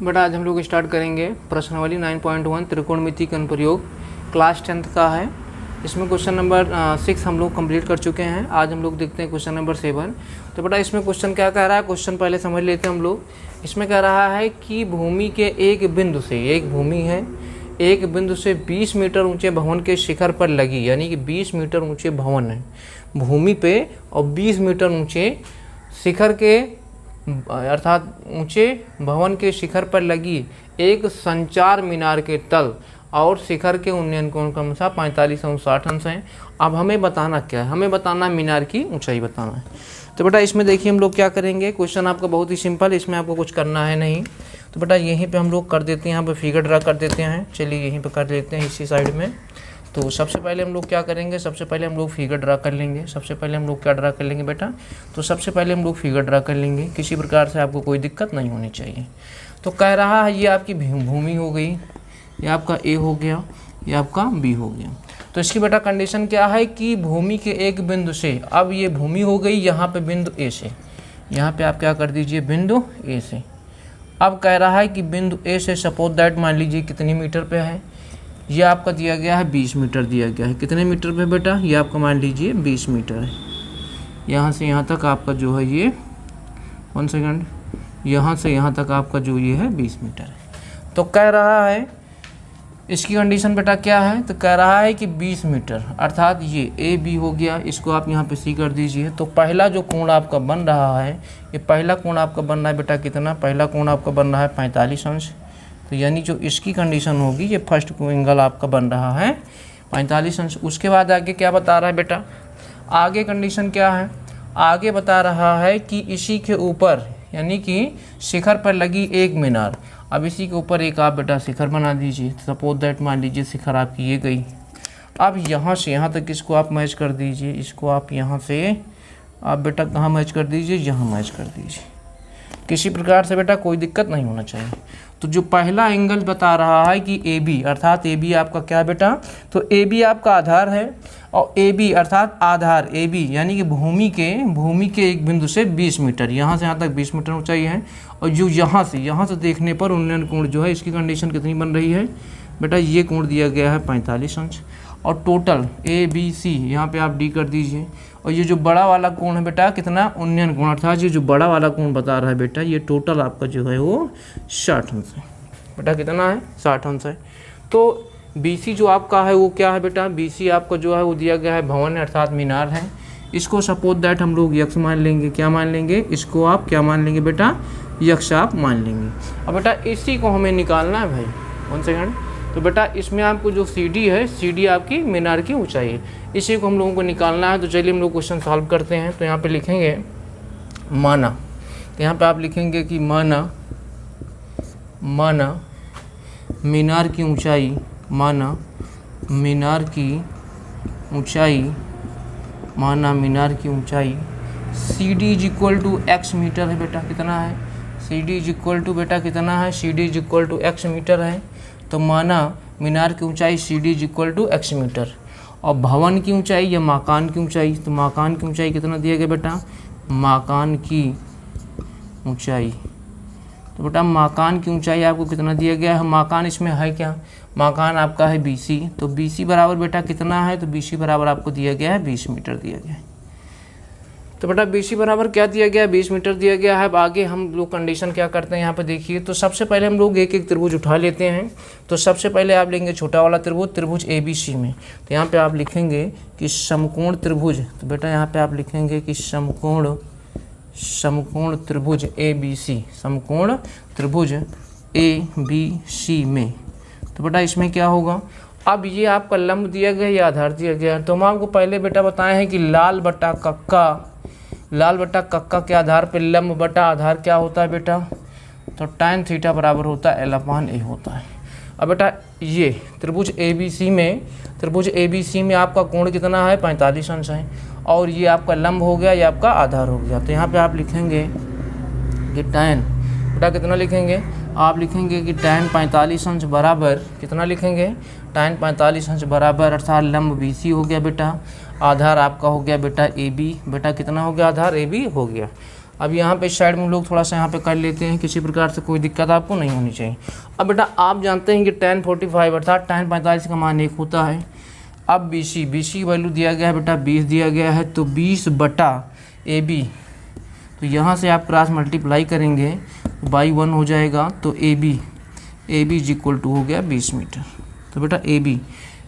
बेटा आज हम लोग स्टार्ट करेंगे प्रश्नावली 9.1 त्रिकोणमिति का अनुप्रयोग क्लास 10th का है। इसमें क्वेश्चन नंबर 6 हम लोग कंप्लीट कर चुके हैं। आज हम लोग देखते हैं क्वेश्चन नंबर 7। तो बेटा इसमें क्वेश्चन क्या कह रहा है, क्वेश्चन पहले समझ लेते हैं हम लोग। इसमें कह रहा है कि भूमि के एक बिंदु से, एक भूमि है, एक बिंदु से 20 मीटर ऊंचे भवन के शिखर पर लगी, यानी कि 20 मीटर ऊंचे भवन है भूमि पे और 20 मीटर ऊंचे शिखर के अर्थात ऊंचे भवन के शिखर पर लगी एक संचार मीनार के तल और शिखर के उन्नयन कोण क्रमशः 45 अंश 60 अंश है। अब हमें बताना क्या है, हमें बताना मीनार की ऊंचाई बताना है। तो बेटा इसमें देखिए हम लोग क्या करेंगे, क्वेश्चन आपका बहुत ही सिंपल, इसमें आपको कुछ करना है नहीं। तो बेटा यहीं पे हम लोग कर देते हैं, यहाँ पे फिगर ड्रा कर देते हैं। चलिए यहीं पे कर लेते हैं इसी साइड में। तो सबसे पहले हम लोग क्या करेंगे, सबसे पहले हम लोग फिगर ड्रा कर लेंगे। सबसे पहले हम लोग क्या ड्रा कर लेंगे बेटा, तो सबसे पहले हम लोग फिगर ड्रा कर लेंगे। किसी प्रकार से आपको कोई दिक्कत नहीं होनी चाहिए। तो कह रहा है ये आपकी भूमि हो गई, ये आपका ए हो गया, ये आपका बी हो गया। तो इसकी बेटा कंडीशन क्या है कि भूमि के एक बिंदु से, अब ये भूमि हो गई यहाँ पे बिंदु ए से, यहाँ पे आप क्या कर दीजिए बिंदु ए से। अब कह रहा है कि बिंदु ए से सपोज दैट मान लीजिए कितनी मीटर पे है, ये आपका दिया गया है 20 मीटर दिया गया है। कितने मीटर पे बेटा, ये आपका मान लीजिए 20 मीटर है। यहाँ से यहाँ तक आपका जो है ये 1 सेकंड, यहाँ से यहाँ तक आपका जो ये है 20 मीटर है। तो कह रहा है इसकी कंडीशन बेटा क्या है, तो कह रहा है कि 20 मीटर अर्थात ये ए बी हो गया, इसको आप यहाँ पे सी कर दीजिए। तो पहला जो कोण आपका बन रहा है, ये पहला कोण आपका बन रहा है बेटा कितना, पहला कोण आपका बन रहा है 45 अंश। तो यानी जो इसकी कंडीशन होगी, ये फर्स्ट एंगल आपका बन रहा है 45 अंश। उसके बाद आगे क्या बता रहा है बेटा, आगे कंडीशन क्या है, आगे बता रहा है कि इसी के ऊपर यानी कि शिखर पर लगी एक मीनार। अब इसी के ऊपर एक आप बेटा शिखर बना दीजिए। सपोज दैट मान लीजिए शिखर आपकी ये गई। अब यहाँ से यहाँ तक इसको आप मैच कर दीजिए, इसको आप यहाँ से आप बेटा कहाँ मैच कर दीजिए, यहाँ मैच कर दीजिए। किसी प्रकार से बेटा कोई दिक्कत नहीं होना चाहिए। तो जो पहला एंगल बता रहा है कि ए बी अर्थात ए बी आपका क्या बेटा, तो ए बी आपका आधार है और ए बी अर्थात आधार ए बी यानी कि भूमि के एक बिंदु से 20 मीटर, यहाँ से यहाँ तक 20 मीटर ऊंचाई है। और जो यहाँ से देखने पर उन्नयन कोण जो है इसकी कंडीशन कितनी बन रही है बेटा, ये कोण दिया गया है 45 अंश। और टोटल ए बी सी यहाँ पे आप डी कर दीजिए। और ये जो बड़ा वाला कोण है बेटा कितना, उन्नयन कोण अर्थात ये जो बड़ा वाला कोण बता रहा है बेटा, ये टोटल आपका जो है वो 60 अंश है बेटा। कितना है, 60 अंश है। तो बी सी जो आपका है वो क्या है बेटा, बी सी आपका जो है वो दिया गया है भवन अर्थात मीनार है। इसको सपोज दैट हम लोग यक्ष मान लेंगे। क्या मान लेंगे, इसको आप क्या मान लेंगे बेटा, यक्ष आप मान लेंगे। अब बेटा इसी को हमें निकालना है भाई, 1 सेकंड। तो बेटा इसमें आपको जो सी डी है, सी डी आपकी मीनार की ऊंचाई है, इसी को हम लोगों को निकालना है। तो चलिए हम लोग क्वेश्चन सॉल्व करते हैं। तो यहाँ पे लिखेंगे माना, तो यहाँ पे आप लिखेंगे कि माना मीनार की ऊंचाई, माना मीनार की ऊंचाई C D is equal to X metre है बेटा। कितना है, C D is equal to बेटा कितना है, C D is equal to X metre है। तो माना मीनार की ऊंचाई C D is equal to X metre. और भवन की ऊंचाई या मकान की ऊंचाई, तो मकान की ऊंचाई कितना दिया गया बेटा, मकान की ऊंचाई। तो बेटा मकान की ऊंचाई आपको कितना दिया गया है, मकान इसमें है क्या, मकान आपका है बी सी। तो बी सी बराबर बेटा कितना है, तो बी सी बराबर आपको दिया गया है 20 मीटर दिया गया है। तो बेटा बी सी बराबर क्या दिया गया है, 20 मीटर दिया गया है। अब आगे हम लोग कंडीशन क्या करते हैं यहाँ पे देखिए। तो सबसे पहले हम लोग एक एक त्रिभुज उठा लेते हैं। तो सबसे पहले आप लेंगे छोटा वाला त्रिभुज ए बी सी में। तो यहाँ पे आप लिखेंगे कि समकोण त्रिभुज, तो बेटा यहाँ पे आप लिखेंगे कि समकोण त्रिभुज ए बी सी, समकोण त्रिभुज ए बी सी में। तो बेटा इसमें क्या होगा, अब ये आपका लंब दिया गया या आधार दिया गया। तो हम आपको पहले बेटा बताए हैं कि लाल बटा कक्का के आधार पे लंब बटा आधार क्या होता है बेटा, तो tan थीटा बराबर होता है L/A होता है। अब बेटा ये त्रिभुज ए बी सी में आपका कोण कितना है, 45 अंश है। और ये आपका लंब हो गया, ये आपका आधार हो गया। तो यहाँ पे आप लिखेंगे कि tan बेटा कितना लिखेंगे, आप लिखेंगे कि tan 45 अंश बराबर कितना लिखेंगे, tan 45 अंश बराबर अर्थात लंब बी सी हो गया बेटा, आधार आपका हो गया बेटा ए बी। बेटा कितना हो गया, आधार ए बी हो गया। अब यहाँ पे इस साइड में हम लोग थोड़ा सा यहाँ पे कर लेते हैं, किसी प्रकार से कोई दिक्कत आपको नहीं होनी चाहिए। अब बेटा आप जानते हैं कि tan 45 अर्थात tan 45 का मान 1 होता है। अब BC की वैल्यू दिया गया है बेटा 20 दिया गया है, तो 20 बटा AB, तो यहाँ से आप क्रॉस मल्टीप्लाई करेंगे बाई 1 हो जाएगा, तो AB इज इक्वल टू हो गया 20 मीटर। तो बेटा AB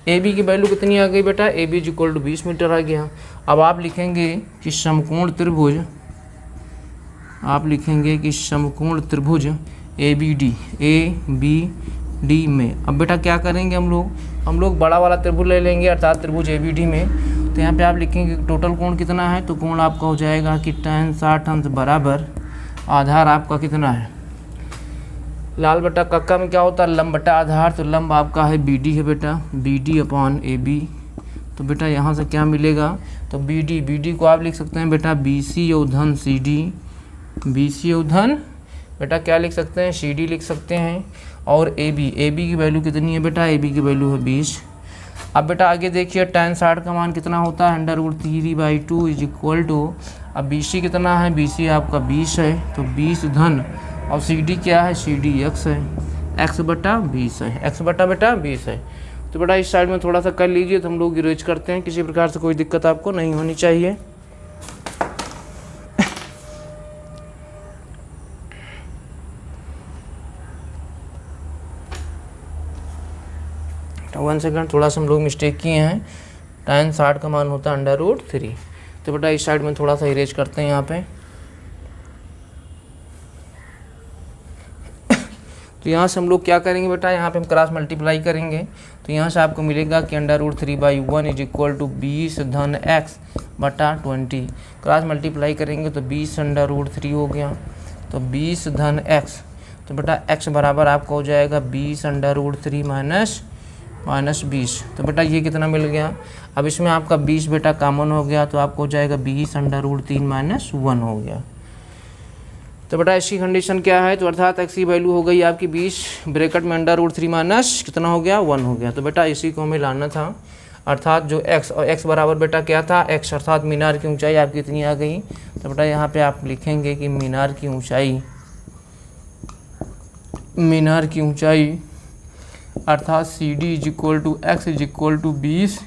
की वैल्यू कितनी आ गई बेटा, AB is equal to 20 meter आ गया। अब आप लिखेंगे कि समकोण त्रिभुज ABD में, अब बेटा क्या करेंगे हम लोग बड़ा वाला त्रिभुज ले लेंगे अर्थात त्रिभुज ABD में। तो यहाँ पे आप लिखेंगे टोटल कोण कितना है, तो कोण आपका हो जाएगा कि tan 60 अंश बराबर आधार आपका कितना है, लाल बटा कक्का में क्या होता है लंब बटा आधार, तो लंब आपका है BD है बेटा, BD अपॉन AB। तो बेटा यहाँ से क्या मिलेगा, तो BD को आप लिख सकते हैं बेटा BC योधन CD, BC योधन बेटा क्या लिख सकते हैं CD लिख सकते हैं, और AB की वैल्यू कितनी है बेटा, AB की वैल्यू है 20। अब बेटा आगे देखिए tan 60 का मान कितना होता है, √3/2 इज इक्वल टू, अब BC कितना है, BC आपका 20 है, तो 20 धन, और CD क्या है, CD x है, x बटा 20 है, x बटा बेटा 20 है। तो बेटा इस साइड में थोड़ा सा कर लीजिए, तो हम लोग इरेज करते हैं, किसी प्रकार से कोई दिक्कत आपको नहीं होनी चाहिए। तो 1 सेकंड, थोड़ा सा हम लोग मिस्टेक किए हैं, tan 60 का मान होता है √3। तो बेटा इस साइड में थोड़ा सा इरेज करते हैं यहाँ पे। तो यहाँ से हम लोग क्या करेंगे बेटा, यहाँ पे हम क्रॉस मल्टीप्लाई करेंगे, तो यहाँ से आपको मिलेगा कि √3/1 इज इक्वल टू 20 धन x बटा 20। क्रॉस मल्टीप्लाई करेंगे तो 20 √3 हो गया, तो 20 धन x, तो बेटा x बराबर आपको हो जाएगा 20 √3 माइनस 20। तो बेटा ये कितना मिल गया, अब इसमें आपका 20 बेटा कॉमन हो गया, तो आपको हो जाएगा 20 √3 माइनस 1 हो गया। तो बेटा इसकी कंडीशन क्या है, तो अर्थात x की वैल्यू हो गई आपकी 20 ब्रैकेट में √3 माइनस कितना हो गया 1 हो गया। तो बेटा इसी को हमें लाना था, अर्थात जो x, और x बराबर बेटा क्या था, x अर्थात मीनार की ऊंचाई आपकी कितनी आ गई। तो बेटा यहाँ पे आप लिखेंगे कि मीनार की ऊंचाई अर्थात CD is equal to x is equal to 20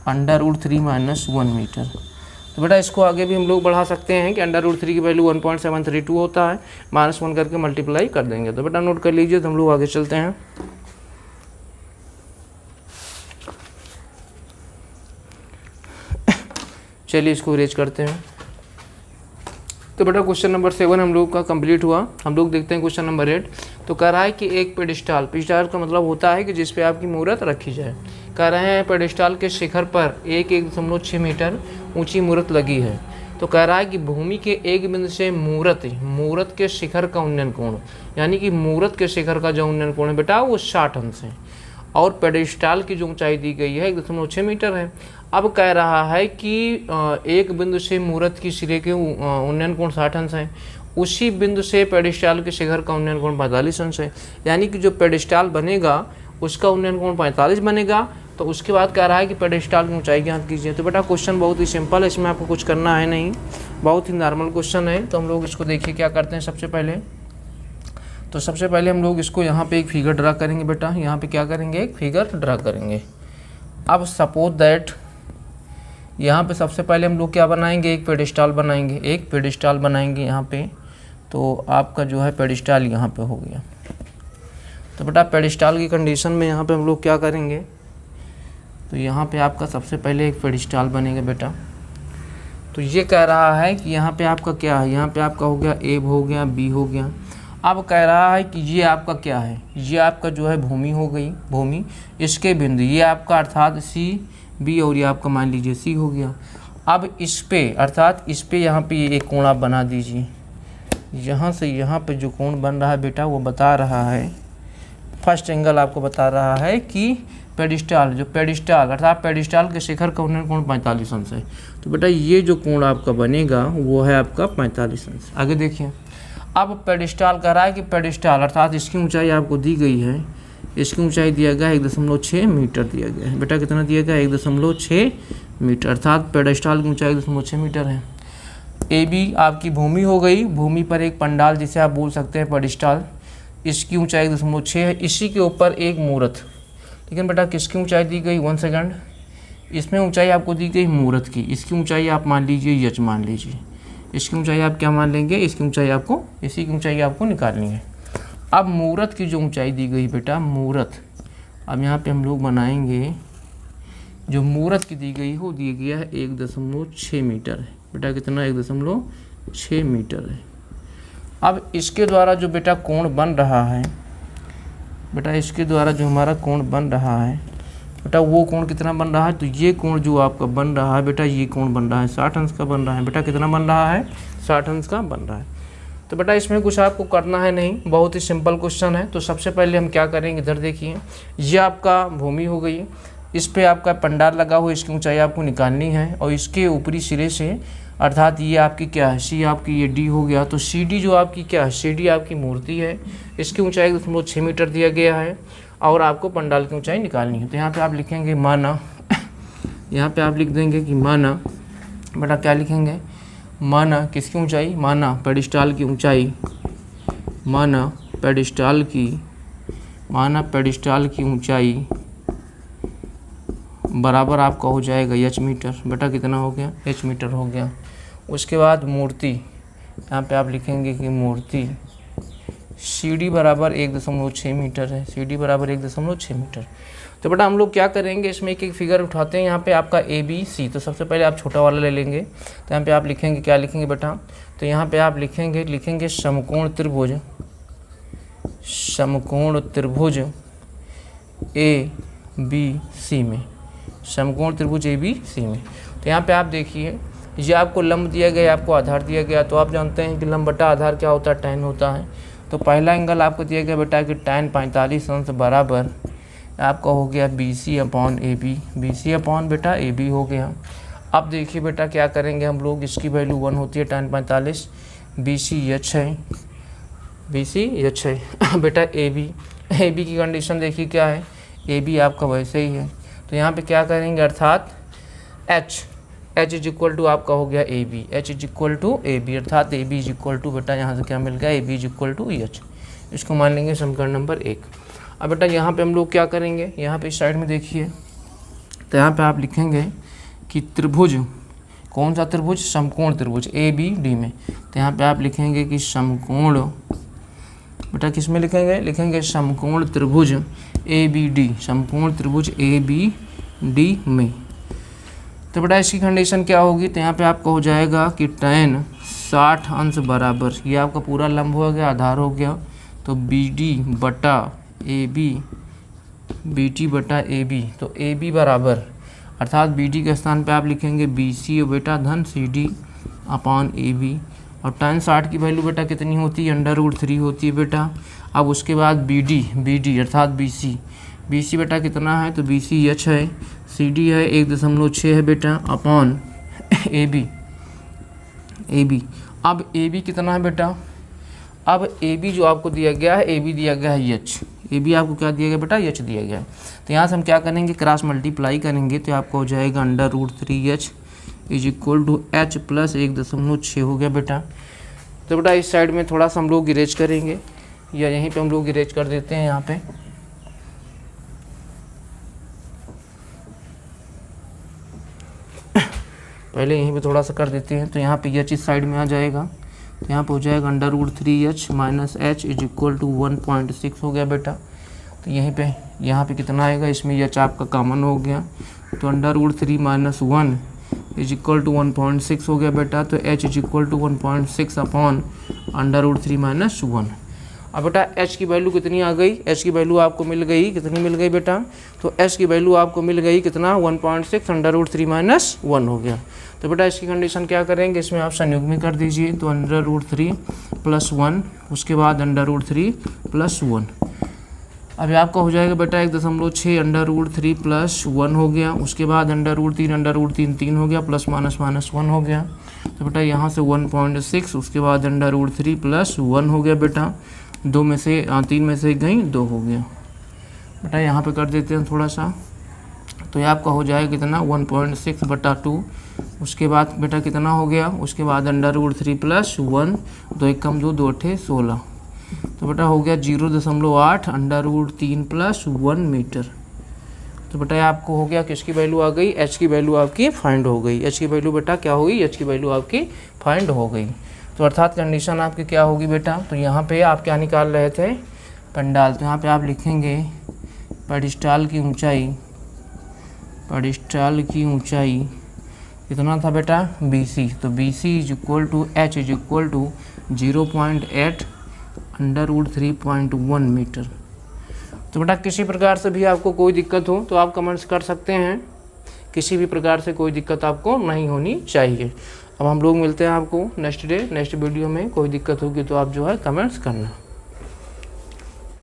√3 minus 1 metre. तो बेटा इसको आगे भी हम लोग बढ़ा सकते हैं कि √3 की वैल्यू 1.732 होता है, -1 करके मल्टीप्लाई कर देंगे। तो बेटा नोट कर लीजिए, तो हम लोग आगे चलते हैं। चलिए इसको इरेज करते हैं। तो बेटा क्वेश्चन नंबर 7 हम लोग का कंप्लीट हुआ। हम लोग देखते हैं क्वेश्चन नंबर 8। तो कह रहा है कि एक पेडिस्टाल का मतलब होता है कि जिस पे आपकी मूर्त रखी जाए। कह रहे हैं पेडिस्टाल के शिखर पर 1.6 मीटर ऊंची मूर्त लगी है। तो कह रहा है कि भूमि के एक बिंदु से मूर्त के शिखर का उन्नयन कोण, यानी कि मूर्त के शिखर का जो उन्नयन कोण है बेटा वो 60 अंश है, और पेडिस्टाल की जो ऊंचाई दी गई है 1.6 मीटर है। अब कह रहा है कि एक बिंदु से मूर्त की सिरे के उन्नयन कोण 60 अंश है, उसी बिंदु से पेडिस्टाल के शिखर का उन्नयन कोण 45 अंश है, यानी कि जो पेडिस्टाल बनेगा उसका उन्नयन कोण 45 बनेगा। तो उसके बाद कह रहा है कि पेडिस्टाल की ऊंचाई ज्ञात कीजिए। तो बेटा क्वेश्चन बहुत ही सिंपल है, इसमें आपको कुछ करना है नहीं, बहुत ही नॉर्मल क्वेश्चन है। तो हम लोग इसको देखिए क्या करते हैं। सबसे पहले हम लोग इसको यहाँ पे एक फिगर ड्रा करेंगे बेटा। यहाँ पे क्या करेंगे, एक फिगर ड्रा करेंगे। अब सपोज दैट यहाँ पे सबसे पहले हम लोग क्या बनाएंगे, एक पेडिस्टाल बनाएंगे यहाँ पे। तो आपका जो है पेडिस्टाल यहाँ पे हो गया। तो बेटा पेडिस्टाल की कंडीशन में यहाँ पे हम लोग क्या करेंगे, तो यहाँ पे आपका सबसे पहले एक पेडिस्टाल बनेगा बेटा। तो ये कह रहा है कि यहाँ पे आपका क्या है, यहाँ पे आपका हो गया A हो गया, B हो गया। अब कह रहा है कि ये आपका क्या है, ये आपका जो है भूमि हो गई, भूमि इसके बिंदु ये आपका अर्थात C B, और ये आपका मान लीजिए C हो गया। अब इस पे अर्थात इस पे यहाँ पे एक कोण आप बना दीजिए। यहाँ से यहाँ पे जो कोण बन रहा है बेटा वो बता रहा है, फर्स्ट एंगल आपको बता रहा है कि पेडिस्टाल अर्थात पेडिस्टाल के शिखर का उन्नयन कोण 45 अंश है। तो बेटा ये जो कोण आपका बनेगा वो है आपका 45 अंश। आगे देखिए, अब पेडिस्टाल कह रहा है कि पेडिस्टाल अर्थात इसकी ऊंचाई आपको दी गई है, इसकी ऊंचाई दिया गया 1.6 मीटर दिया गया है। बेटा कितना दिया गया, 1.6 मीटर, अर्थात पेडिस्टाल की ऊंचाई 1.6 मीटर है। ए बी आपकी भूमि हो गई, भूमि पर एक पंडाल जिसे आप बोल सकते हैं पेडिस्टल, इसकी ऊंचाई 1.6 है, इसी के ऊपर एक मूर्त। लेकिन बेटा किसकी ऊंचाई दी गई, 1 सेकंड, इसमें ऊंचाई आपको दी गई मूर्त की, इसकी ऊंचाई आप मान लीजिए यच मान लीजिए, इसकी ऊंचाई आप क्या मान लेंगे, इसकी ऊंचाई आपको, इसी की ऊंचाई आपको निकालनी है। अब मूर्त की जो ऊंचाई दी गई बेटा, मूर्त, अब यहाँ पे हम लोग बनाएंगे, जो मूर्त की दी गई हो, दी गया है 1.6 मीटर है बेटा, कितना, 1.6 मीटर है। अब इसके द्वारा जो बेटा कोण बन रहा है बेटा, इसके द्वारा जो हमारा कोण बन रहा है बेटा, वो कोण कितना बन रहा है, तो ये कोण जो आपका बन रहा है बेटा, ये कोण बन रहा है 60 अंश का बन रहा है बेटा, कितना बन रहा है, 60 अंश का बन रहा है। तो बेटा इसमें कुछ आपको करना है नहीं, बहुत ही सिंपल क्वेश्चन है। तो सबसे पहले हम क्या करेंगे, इधर देखिए, ये आपका भूमि हो गई, इस पे आपका पंडाल लगा हुआ, इसकी ऊंचाई आपको निकालनी है, और इसके ऊपरी सिरे से, अर्थात ये आपकी क्या है, सी आपकी, ये डी हो गया, तो सी डी जो आपकी क्या है, सी डी आपकी मूर्ति है, इसकी ऊंचाई 1.6 मीटर दिया गया है, और आपको पंडाल की ऊंचाई निकालनी है। तो यहाँ पे आप लिखेंगे माना, यहाँ पे आप लिख देंगे कि माना, बेटा क्या लिखेंगे, माना किसकी ऊंचाई, माना पेडिस्टल की ऊंचाई, माना पेडिस्टल की ऊंचाई बराबर आपका हो जाएगा एच मीटर, बेटा कितना हो गया, एच मीटर हो गया। उसके बाद मूर्ति, यहाँ पे आप लिखेंगे कि मूर्ति सी डी बराबर 1.6 मीटर है, सी डी बराबर 1.6 मीटर। तो बेटा हम लोग क्या करेंगे, इसमें एक एक फिगर उठाते हैं। यहाँ पे आपका ए बी सी, तो सबसे पहले आप छोटा वाला ले लेंगे, तो यहाँ पे आप लिखेंगे, क्या लिखेंगे बेटा, तो यहाँ पे आप लिखेंगे समकोण त्रिभुज ए बी सी में, समकोण त्रिभुज ए बी सी में। तो यहाँ पे आप देखिए, ये आपको लंब दिया गया, आपको आधार दिया गया, तो आप जानते हैं कि लंब बटा आधार क्या होता है, tan होता है। तो पहला एंगल आपको दिया गया बेटा कि tan 45 अंश बराबर आपका हो गया BC upon AB, BC upon बेटा AB हो गया। अब देखिए बेटा क्या करेंगे हम लोग, इसकी वैल्यू 1 होती है tan 45, BC यच है, BC यच है बेटा AB की कंडीशन देखिए क्या है, AB आपका वैसे ही है। तो यहाँ पे क्या करेंगे, अर्थात H इज इक्वल टू आपका हो गया AB, H is equal to AB, अर्थात AB इज इक्वल टू बेटा यहाँ से क्या मिल गया, AB is equal to H, इसको मान लेंगे समीकरण नंबर 1। अब बेटा यहाँ पे हम लोग क्या करेंगे, यहाँ पे इस साइड में देखिए, तो यहाँ पे आप लिखेंगे कि त्रिभुज, कौन सा त्रिभुज, समकोण त्रिभुज ABD में। तो यहाँ पे आप लिखेंगे कि समकोण, बेटा किस में लिखेंगे समकोण त्रिभुज ABD, समकोण त्रिभुज ABD में। तो बेटा इसकी कंडीशन क्या होगी, तो यहाँ पे आपका हो जाएगा कि tan 60 अंश बराबर, ये आपका पूरा लंब हो गया, आधार हो गया, तो BD बटा AB, BT बटा AB, तो AB बराबर, अर्थात BD के स्थान पे आप लिखेंगे BC बेटा धन CD अपॉन AB, और tan 60 की वैल्यू बेटा कितनी होती है, √3 होती है बेटा। अब उसके बाद BD अर्थात BC बेटा कितना है, तो BC H है, CD है 1.6 है बेटा, अपॉन AB। अब AB कितना है बेटा, अब AB जो आपको दिया गया है, AB दिया गया है H, AB आपको क्या दिया गया बेटा, H दिया गया है। तो यहाँ से हम क्या करेंगे, क्रॉस मल्टीप्लाई करेंगे, तो आपको हो जाएगा √3H is equal to H plus 1.6 हो गया बेटा। तो बेटा इस साइड में थोड़ा सा हम लोग इरेज करेंगे, या यहीं पे हम लोग इरेज कर देते हैं, यहाँ पे पहले यहीं पे थोड़ा सा कर देते हैं। तो यहाँ पे H इस साइड में आ जाएगा, तो यहाँ पे हो जाएगा √3H minus H is equal to 1.6 हो गया बेटा। तो यहीं पे यहाँ पे कितना आएगा, इसमें H आपका कॉमन हो गया, तो √3 माइनस 1 इज इक्वल टू 1.6 हो गया बेटा। तो H is equal to 1.6 upon √3 minus 1। अब बेटा H की वैल्यू कितनी आ गई, H की वैल्यू आपको मिल गई, कितनी मिल गई बेटा, तो H की वैल्यू आपको मिल गई कितना, 1.6 √3 माइनस 1 हो गया। तो बेटा इसकी कंडीशन क्या करेंगे, इसमें आप संयुग्मी कर दीजिए, तो √3 प्लस 1, उसके बाद √3 प्लस 1। अभी आपका हो जाएगा बेटा 1.6 √3 प्लस 1 हो गया, उसके बाद √3 3 हो गया, प्लस माइनस 1 हो गया। तो बेटा यहाँ से 1.6, उसके बाद √3 प्लस 1 हो गया बेटा, 3 में से गई 2 हो गया बेटा। यहाँ पे कर देते हैं थोड़ा सा, तो ये आपका हो जाएगा कितना 1.6/2। उसके बाद बेटा कितना हो गया, उसके बाद √3 + 1, 2 1 कम 2, 2 8 16, तो बेटा हो गया 0.8 √3 + 1 मीटर। तो बेटा ये आपको हो गया, किसकी वैल्यू आ गई, एच की वैल्यू आपकी फाइंड हो गई। एच की वैल्यू बेटा क्या होगी, एच की वैल्यू आपकी फाइंड हो गई। तो अर्थात कंडीशन आपकी क्या होगी बेटा, तो यहाँ पे आप क्या निकाल रहे थे, पंडाल, तो यहाँ पे आप लिखेंगे पेडिस्टल की ऊंचाई कितना था बेटा, BC। तो BC = H = 0.8 √3.1 मीटर। तो बेटा किसी प्रकार से भी आपको कोई दिक्कत हो तो आप कमेंट्स कर सकते हैं, किसी भी प्रकार से कोई दिक्कत आपको नहीं होनी चाहिए। अब हम लोग मिलते हैं आपको नेक्स्ट वीडियो में। कोई दिक्कत होगी तो आप जो है कमेंट्स करना।